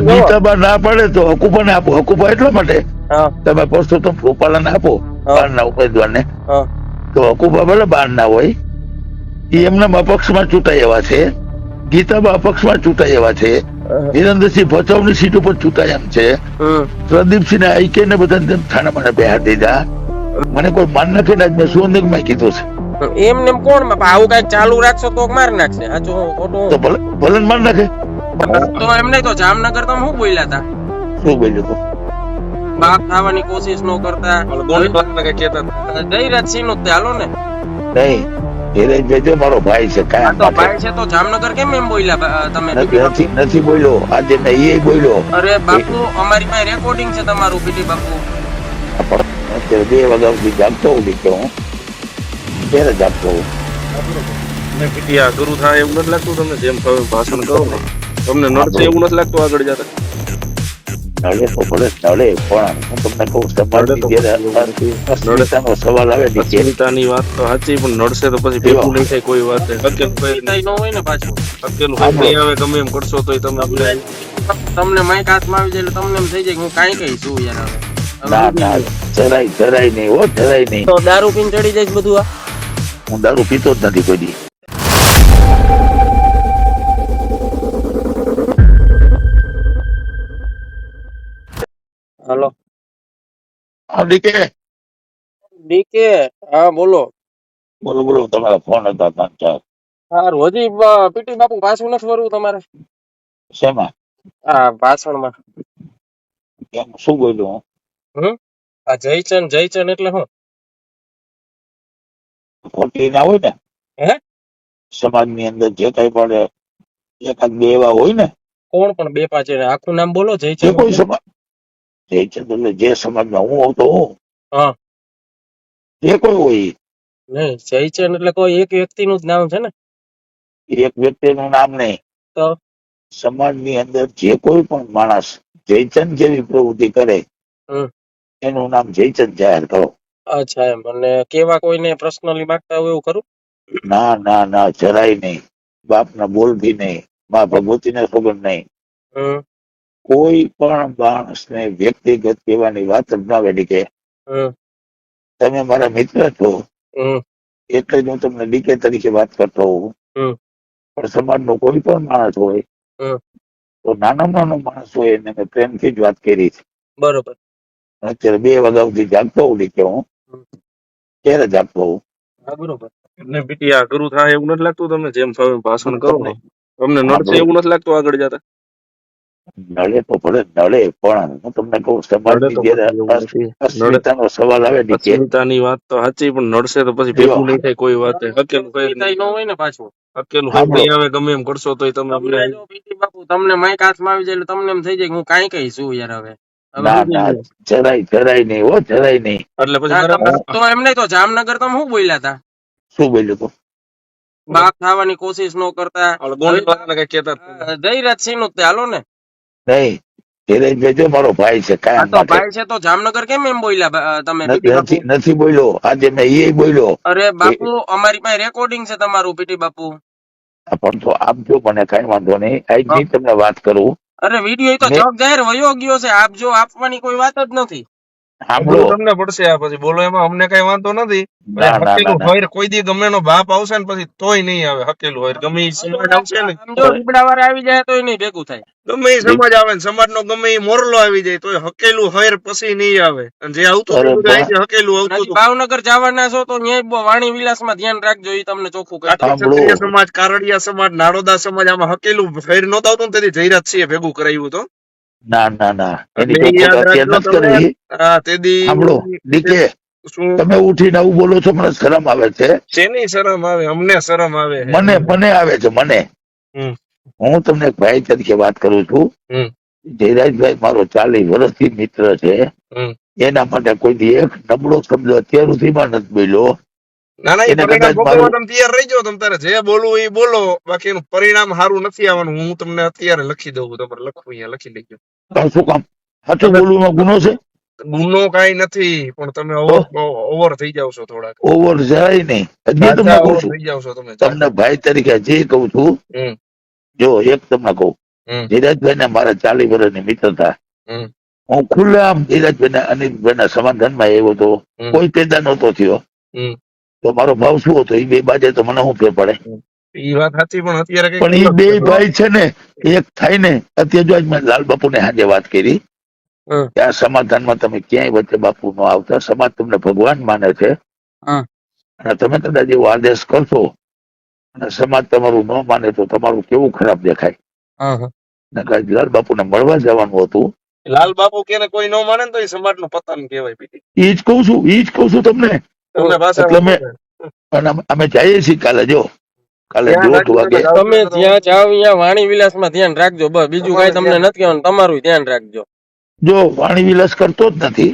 ગીતાબા ના પડે તો હકુબાને આપો. હકુબા એટલા માટે તમે પરસોત્તમ રૂપાલાને આપો, બહારના ઉમેદવારને. તો હકુબા ભલે બહારના હોય, એ એમના અપક્ષમાં ચૂંટાઈ એવા છે. ગીતાબા અપક્ષમાં ચૂંટાઈ એવા છે. વિરેન્દ્રસિંહ ભચાઉની સીટ ઉપર ચૂંટાય એમ છે. પ્રદીપસિંહ ને આઈકે ને બધા થાણા મને બેહાર દીધા. મને કોઈ માન નથી ને મેં સુવર્ણિકમાં કીધું છે. એમને કોણ આવું કઈક ચાલુ રાખશો તો માર નાખશે. સાચું ખોટું તો ભલે ભલે માર નાખે. તો એમ નહીં તો જામનગર તમે શું બોલ્યા હતા? શું બોલ્યું તું? બાપ થવાની કોશિશ ન કરતા જયરાજસિંહ નું હાલો ને. નહીં, ધીરજભાઈ મારો ભાઈ છે. કાયમ તો ભાઈ છે તો જામનગર કેમ એમ બોલ્યા તમે? નથી બોલ્યો, આજે નહીં એ બોલ્યો. અરે બાપુ અમારી પાસે રેકોર્ડિંગ છે તમારું પીટી બાપુ. અત્યારે 2 વાગ્યા સુધી જાગતો હું દીકરો. હું ક્યારે જાગતો હું? પીટી આ ગુરુ થાય એવું નથી લાગતું તમને? જેમ ભાષણ કરો તમને નડશે એવું નથી લાગતું આગળ જતા? નડે તો ભલે નડે, પણ હું તમને કહું સમાજનો સવાલ આવે અસ્મિતાની વાત તો સાચી, પણ નડશે તો પછી ભેગું નહીં થાય કોઈ વાત. હોય ને પાછું અકેલું આવે ગમે એમ કરશો તો તમને માઈક હાથમાં આવી જાય એટલે તમને એમ થઈ જાય હું કાંઈ કહીશું યાર. ના ના, જરાય નહીં હો, જરાય નહીં. તો દારૂ પીને ચડી જાય બધું આ? હું દારૂ પીતો જ નથી કોઈ દી. હાલો ડીકે. ડીકે, હા બોલો. બોલો તમારા ફોન હતા 3-4. સારું, હજી પીટી બાપુ પાછું નથી વરવું તમારે? શેમાં? હા ભાષણમાં. એમ શું બોલ્યું? આ જયચંદ એટલે શું? ખોટી ના હોય ને. હે? સમાજની અંદર જે કઈ પણ એકાદ બે એવા હોય ને. કોણ પણ 2-5? આખું નામ બોલો. જયચંદ કોઈ સમાજ, જયચંદ એટલે જે સમાજમાં હું આવતો હોઉં, હા, જે કોઈ હોય. નહીં, જયચંદ એટલે કોઈ એક વ્યક્તિનું જ નામ છે ને? એક વ્યક્તિનું નામ નહીં, તો સમાજની અંદર જે કોઈ પણ માણસ જયચંદ જેવી પ્રવૃત્તિ કરે એનું નામ જયચંદ જાહેર કરો. અચ્છા, એમ. અને કેવા કોઈને પર્સનલી માંગતા હોય એવું કરું? ના ના ના, જરાય નહીં. બાપના બોલ ભી નહીં, મા ભગવતીને ખબર નહીં. કોઈ પણ માણસને વ્યક્તિગત કહેવાની વાત જ ના વેડી કે તમે મારા મિત્ર છો એટલે જ હું તમને ડીકે તરીકે વાત કરતો હોઉં. પણ સમાજનો કોઈ પણ માણસ હોય તો નાનો માણસ હોય એને મેં પ્રેમથી જ વાત કરી છે. બરોબર. અત્યારે 2 વાગ્યા સુધી જાગતો હોઉં ડીકે. હું ક્યારે જાગતો હોઉં? હા બરોબર. એટલે પીટી આ ગુરુ થાય એવું નથી લાગતું તમને? જેમ ભાષણ કરો તમને નડશે એવું નથી લાગતું આગળ જતા? નડે તો ભલે નડે, પણ હું તમને કહું સમાજની અસ્મિતાનો સવાલ આવે. અસ્મિતાની વાત તો સાચી, પણ નડશે તો પછી ભેગું નહીં થાય કોઈ વાત. અકેલું હોય ને પાછું અકેલું આવે ગમે એમ કરશો તો બાપુ તમને માઈક હાથમાં આવી જાય એટલે તમને એમ થઈ જાય હું કાંઈ કહીશું યાર. હવે ના ના, જરાય નહીં હો, જરાય નહીં. એટલે પછી તો એમ નહીં તો જામનગર તમે શું બોલ્યા હતા? શું બોલ્યું તું? બાપ થવાની કોશિશ ન કરતા જયરાજસિંહ નું હાલો ને. નહીં, ધીરજભાઈ મારો ભાઈ છે. કાયમ ભાઈ છે તો જામનગર કેમ એમ બોલ્યા તમે? નથી બોલ્યો, આજે નહીં એ બોલ્યો. અરે બાપુ અમારી પાસે રેકોર્ડિંગ છે તમારું પીટી બાપુ. પણ તો આપજો, મને કઈ વાંધો નહીં. આજની તમને વાત કરું. અરે વિડીયો તો જગ જાહેર વયો ગયો છે. આપજો, આપવાની કોઈ વાત જ નથી. તમને પડશે આ પછી બોલો, એમાં અમને કઈ વાંધો નથી. હકેલું હોય કોઈ દી ગમે નો બાપ આવશે ને પછી તોય નહીં આવે. હકેલું હોય ગમે સમાજ આવશે ને, લીમડાવાળા આવી જાય તોય નહીં ભેગું થાય. ગમે એ સમાજ આવે ને, સમાજ નો ગમે એ મોરલો આવી જાય તોય હકેલું હોય પછી નહીં આવે. જે આવતું હકેલું આવતું. ભાવનગર જવાના છો તો ન્યાય વાણી વિલાસ માં ધ્યાન રાખજો. એ તમને ચોખ્ખું કહી ક્ષત્રિય સમાજ, કારડિયા સમાજ, નાડોદા સમાજ આમાં હકેલું ફેર નહોતું આવતું ને તેથી જયરાજસિંહે ભેગું કરાવ્યું તો. ના ના ના, તમે ઉઠીને આવું બોલો છો, મને શરમ આવે છે. શેની શરમ આવે? અમને શરમ આવે. મને આવે છે. મને હું તમને ભાઈ તરીકે વાત કરું છું. જયરાજભાઈ મારો 40 વર્ષથી મિત્ર છે. એના માટે કોઈ એક નબળો શબ્દ અત્યાર સુધીમાં નથી બોલ્યો. ના ના, તૈયાર રહી જાઓ. તમે તારે જે બોલવું એ બોલો, બાકી એનું પરિણામ સારું નથી આવવાનું. હું તમને અત્યારે લખી દઉં. તમારે લખવું અહીંયા લખી લેજો. શું કામ? સાચું બોલવામાં ગુનો છે? ગુનો કઈ નથી, પણ તમે ઓવર થઈ જાવ છો થોડાક. ઓવર જાય નહીં. થઈ જાવ છો તમે. તમને ભાઈ તરીકે જે કહું છું, જો એક તમને કહું, ધીરજભાઈ ને મારા 40 વર્ષની મિત્રતા. હું ખુલ્લેઆમ ધીરજભાઈ ને અનિલભાઈ ના સમાધાનમાં આવ્યો હતો. કોઈ પેદા નહોતો થયો. તો મારો ભાવ શું હતો? એ બે બાજે તો મને શું ફેર પડે? એ વાત સાચી, પણ અત્યારે પણ એ બે ભાઈ છે ને એક થાય ને. અત્યારે જો આજ મેં લાલ બાપુ ને સાંજે વાત કરી કે આ સમાધાનમાં તમે ક્યાંય વચ્ચે બાપુ નો આવતા. સમાજ તમને ભગવાન માને છે અને તમે કદાચ એવો આદેશ કરશો અને સમાજ તમારું ન માને તો તમારું કેવું ખરાબ દેખાય. લાલ બાપુ ને મળવા જવાનું હતું. લાલ બાપુ કે કોઈ ન માને તો એ સમાજ નું પતન કહેવાય. એ જ કઉ છું તમને. અમે જઈએ છીએ કાલે. જો કાલે 1:30 વાગે તમે જ્યાં જાઓ ત્યાં વાણી વિલાસ માં ધ્યાન રાખજો. બસ બીજું કઈ તમને નથી કહેવાનું. તમારું ધ્યાન રાખજો. જો વાણી વિલાસ કરતો જ નથી.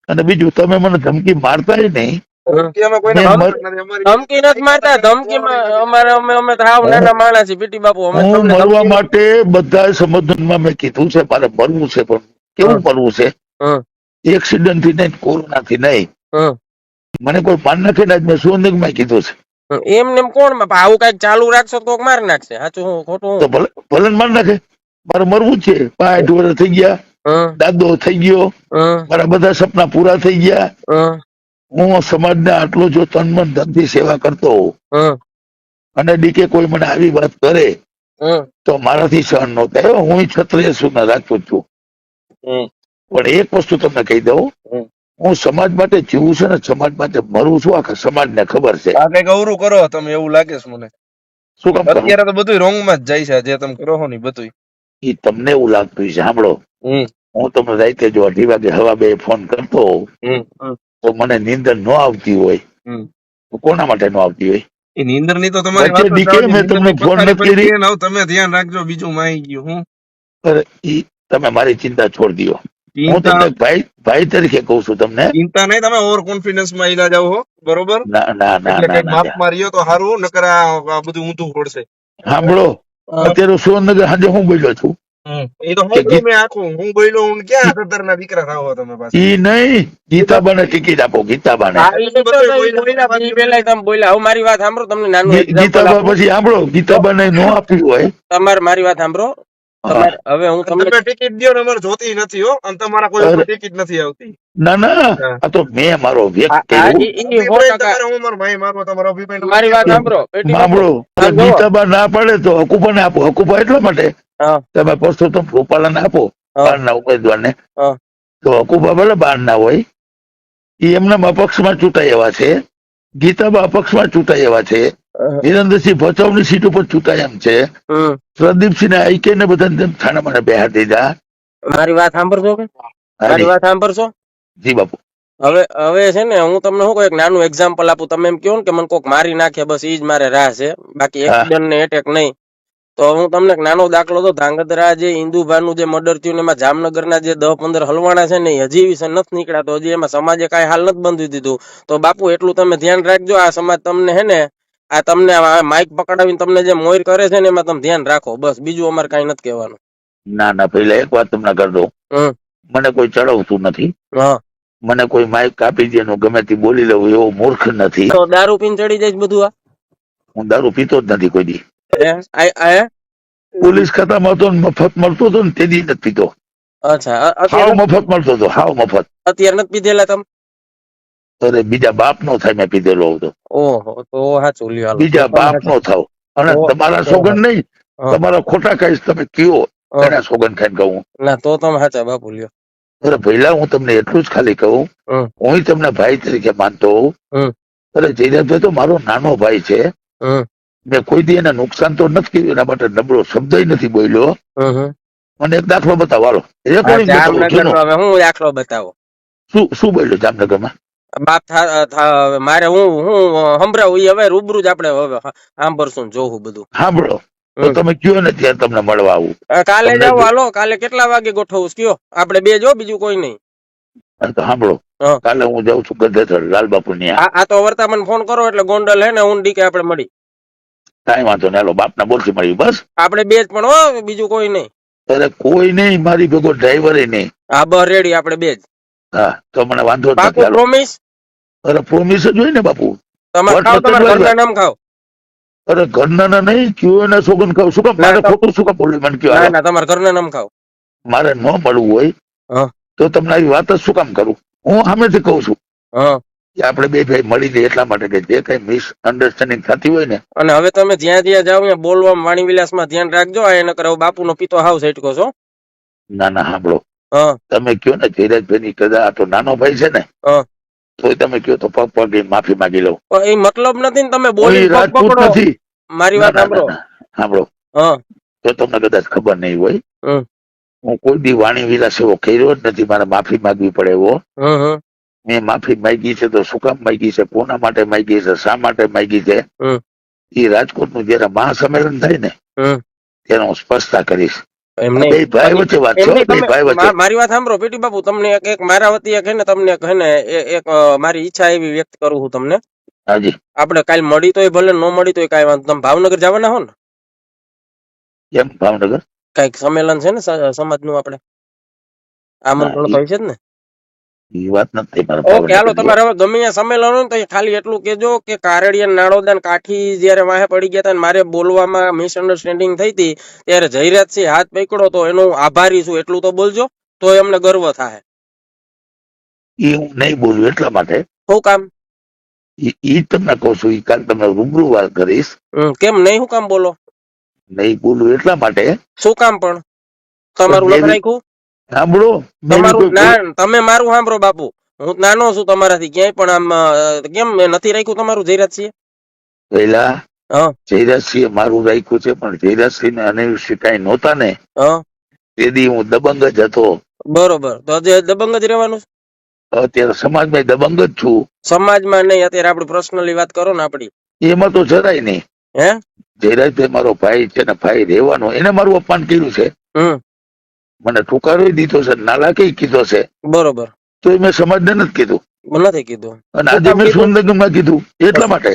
અને બીજું તમે મને ધમકી મારતા નહીં. ધમકી નથી મારતા. ધમકી અમારે અમે હાવ નાના માણસ છીએ પીટી બાપુ. હું મળવા માટે બધા સંબોધનમાં મેં કીધું છે મારે મળવું છે. પણ કેવું મળવું છે? એક્સિડન્ટ થી નહીં, કોરોના થી નહીં. મને કોઈ પાન નાખે ને મેં સુવર્ણમાં કીધું છે. એમને કોણ આવું કઈક ચાલુ રાખશો તો મારી નાખશે. સાચું હું ખોટું? તો ભલે મારી નાખે. મારે મરવું છે. 65 વર્ષ થઈ ગયા. દાદો થઈ ગયો. મારા બધા સપના પૂરા થઈ ગયા. હું સમાજને આટલો જો તન મન ધનથી સેવા કરતો હોઉં અને ડીકે કોઈ મને આવી વાત કરે તો મારાથી સહન ન થાય. હું ક્ષત્રિય છું ને રાજપૂત છું. પણ એક વસ્તુ તમને કહી દઉં, હું સમાજ માટે જીવું છું ને સમાજ માટે મરું છું. આખા સમાજને ખબર છે. કઈક અવરું કરો તમે, એવું લાગે છે મને. શું કામ? અત્યારે તો બધું રોંગ માં જ જાય છે જે તમે કરો છો ને બધું. એ તમને એવું લાગતું છે. સાંભળો, હું તમને રાતે જો 2:30 વાગે હવા 2 ફોન કરતો હોઉં તો મને નીંદર ન આવતી હોય તો કોના માટે ન આવતી હોય? એ નીંદર ની તો તમારી મેં તમને ફોન નથી કરી. તમે ધ્યાન રાખજો. બીજું માહી ગયું. તમે મારી ચિંતા છોડી દો. હું તમને ભાઈ તરીકે કઉ છું. તમને ચિંતા નહીં. તમે ઓવર કોન્ફિડન્સ માં ઈલા જાવ. બરોબર? ના માફ માર્યો તો સારું, નકર આ બધું ઊંધું પડશે. સાંભળો, અત્યારે સુરેન્દ્રનગર સાંજે હું બોલ્યો છું. એ તો હું બોલ્યો હું ક્યાં ખતરના દીકરા થાવો તમે પાછા? ઈ નહીં, ગીતાબાને ટિકિટ આપો. ગીતાબાને મારી વાત સાંભળો. તમને નાનું ગીતાબા પછી સાંભળો, ગીતાબાને નો આપ્યું હોય. તમારે મારી વાત સાંભળો. હવે હું તમને ટિકિટ દો ને અમારે જોતી નથી હો. અને તમારા કોઈ ટિકિટ નથી આવતી. ના આ તો મેં મારો વ્યક્ત મારી વાત સાંભળો. ગીતાબા ના પડે તો હકુબાને આપો. હકુબા એટલા માટે તમે પરસોત્તમ રૂપાલાને આપો, બહારના ઉમેદવારને. તો હકુબા ભલે બહાર ના હોય, એ એમના અપક્ષમાં ચૂંટાઈ એવા છે. ગીતાબા અપક્ષમાં ચૂંટાઈ એવા છે. વિરેન્દ્રસિંહ ભચાઉની સીટ ઉપર ચૂંટાય એમ છે. પ્રદીપસિંહ ને આઈકે ને બધા થાણા મને બેહાર દીધા. મારી વાત સાંભળશો કે? મારી વાત સાંભળશો? જી બાપુ. હવે છે ને હું તમને શું કહું, એક નાનું એક્ઝામ્પલ આપું. તમે એમ કહો ને કે મને કોઈક મારી નાખે, બસ ઈ જ મારે રાહ છે, બાકી એક્સિડન્ટ ને એટેક નહીં. તો હું તમને એક નાનો દાખલો દઉં. ધાંગધ્રા જે ઇન્દુભાનું જે મર્ડર થયું ને એમાં જામનગરના જે 10-15 હલવાણા છે ને હજી વિશે નથી નીકળ્યા. તો હજી એમાં સમાજે કઈ હાલ નથી બંધી દીધું. તો બાપુ એટલું તમે ધ્યાન રાખજો. આ સમાજ તમને હે ને આ તમને માઇક પકડાવીને તમને જે મોર કરે છે ને એમાં તમે ધ્યાન રાખો. બસ બીજું અમારે કઈ નથી કહેવાનું. ના પેલા એક વાત તમને કરી દઉં. મને કોઈ ચડાવતું નથી. મને કોઈ માઇક કાપી દે ગમે તે બોલી લેવું એવો મૂર્ખ નથી. તો દારૂ પીને ચડી જાય બધું? આ હું દારૂ પીતો જ નથી કોઈ દી. પોલીસ ખાતામાં હતો મફત મળતો હતો ને તે દી નથી પીતો. અચ્છા, હાવ મફત મળતો હતો. હાવ મફત. અત્યારે નથી પીધેલા તમે? અરે બીજા બાપ નો થાય મેં પીધેલો હતો. ઓહો, તો સાચું લ્યો. બીજા બાપ નો થાવ. અને તમારા સોગન નહીં, તમારા ખોટા કહીશ તમે કયો એના સોગન ખાઈને કહું. ના તો તમે સાચા બાપુ લ્યો. અરે પહેલા હું તમને એટલું જ ખાલી કહું, હું તમને ભાઈ તરીકે માનતો હોઉં. અરે જયરાજભાઈ તો મારો નાનો ભાઈ છે. મેં કોઈ દી એને નુકસાન તો નથી કર્યું. એના માટે નબળો શબ્દ નથી બોલ્યો. મને એક દાખલો બતાવો. હાલો, હું દાખલો બતાવો. શું બોલ્યો જામનગરમાં? બાપ મારે હું સંભળાવું. હવે રૂબરૂ જ આપડે હવે સાંભળશું, જોવું બધું. સાંભળો તો તમે કયો ને ત્યારે તમને મળવા આવું. કાલે જાવ. હાલો, કાલે કેટલા વાગે ગોઠવું કયો? આપડે બે જો, બીજું કોઈ નહીં. સાંભળો, કાલે હું જાઉં છું ગધેથર લાલબાપુ ની. આ તો વર્તા મને ફોન કરો એટલે ગોંડલ હે ને હું ડીકે આપડે મળી. કઈ વાંધો નહીં. હાલો, બાપના બોલથી મળી. બસ આપડે બે જ પણ હો, બીજું કોઈ નહીં. અરે કોઈ નહીં, મારી ભેગો ડ્રાઈવર નહીં. હા બસ રેડી, આપડે બે જ. હા તો મને વાંધો બાપુ પ્રોમિસ? અરે પ્રોમિસ જ હોય ને બાપુ. તમારે ખાવ, તમારા ઘરના નામ ખાવ. અરે ઘરના નહીં કયો એને સોગન ખાવ શું કામ ના, મારે તો- ખોટું શું કામ બોલ્યું મને કયો ના હાલો. ના તમારા ઘરના નામ ખાવ. મારે ન મળવું હોય હા. તો તમને આવી વાત જ શું કામ કરું? હું સામેથી કહું છું હા. કે આપણે બે ભાઈ મળી લઈએ એટલા માટે કે જે કઈ મિસઅન્ડરસ્ટેન્ડિંગ થતી હોય ને. અને હવે તમે જ્યાં જ્યાં જાઓ ત્યાં બોલવામાં વાણી વિલાસમાં ધ્યાન રાખજો. આ એને કરે બાપુનો પિતો હાવ સેટકો છો. ના ના સાંભળો, હા. તમે કયો ને ધીરજભાઈ ની કદાચ આ તો નાનો ભાઈ છે ને હા. તો તમે કયો તો પગ પગ માફી માંગી લઉં. પણ એ મતલબ નથી ને તમે કોઈ બોલી પગ રાજપૂત પકડો. નથી. મારી ના વાત ના સાંભળો. ના, સાંભળો હા. તો તમને કદાચ ખબર નહીં હોય, હમ. હું કોઈ દી વાણી વિલાસ એવો કર્યો જ નથી મારે માફી માંગવી પડે એવો. હમ. હમ. મેં માફી માંગી છે તો શું કામ માંગી છે, કોના માટે માંગી છે, શા માટે માંગી છે, હમ. એ રાજકોટનું જયારે મહાસંમેલન થાય ને હમ. ત્યારે હું સ્પષ્ટતા કરીશ. એમ બે નહીં. ભાઈ વચ્ચે વાત છે એમ હો, નહીં, બે તમે ભાઈ વચ્ચે. મારી વાત સાંભળો પીટી બાપુ. તમને એક મારા વતી એક હે ને તમને એક હે ને એક મારી ઈચ્છા એવી વ્યક્ત કરું છું તમને. હાજી આપણે કાલ મળી તોય ભલે ન મળી તોય કાંઈ વાંધો. તમે ભાવનગર જવાના હો ને? કેમ ભાવનગર? કઈક સંમેલન છે ને સમાજનું, આપણે આમંત્રણ તો છે જ ને? એ વાત નથી મારે ઓકે હાલો, ભાવનગર. તમારે હવે ગમે ત્યાં સંમેલન હોય ને તો એ ખાલી એટલું કેજો કે કારડિયા નાળોદાન કાઠી જયારે વાહે પડી ગયા હતા ને મારે બોલવામાં મિસઅન્ડરસ્ટેન્ડિંગ થઈ હતી ત્યારે જયરાજસિંહ હાથ પકડો તો એનું આભારી છું એટલું તો બોલજો, તો એમને ગર્વ થાય. એ હું નહીં બોલું એટલા માટે. શું કામ? ઈ તમને કહું છું, ઈ કાલ તમને રૂબરૂ વાત કરીશ. કેમ નહીં? શું કામ બોલો? નહીં બોલું એટલા માટે. શું કામ? પણ તમારું લખ રાખ્યું સાંભળો, તમારું ના, તમે મારું સાંભળો બાપુ. હું નાનો છું તમારાથી ક્યાંય, પણ આમ કેમ મેં નથી રાખ્યું તમારું જયરાજસિંહ? પેલા હા. જયરાજસિંહ મારું રાખ્યું છે, પણ જયરાજસિંહ ને અનિરુદ્ધ કાંઈ નહોતા ને હા. તેથી હું દબંગ જ હતો. બરોબર, તો હજી દબંગ જ રહેવાનું છે? અત્યારે સમાજમાં દબંગ જ છું. સમાજમાં નહીં, અત્યારે આપણે પર્સનલી વાત કરો ને આપડી. એમાં તો જરાય નહીં. હે જયરાજભાઈ મારો ભાઈ છે ને, ભાઈ રહેવાનો. એને મારું અપમાન કર્યું છે, મને ઠુકારો દીધો છે, નાલાકી કીધો છે, બરોબર. તો એ મેં સમાજને નથી કીધું નથી કીધું અને આજે મેં સુંદરગમાં કીધું એટલા માટે.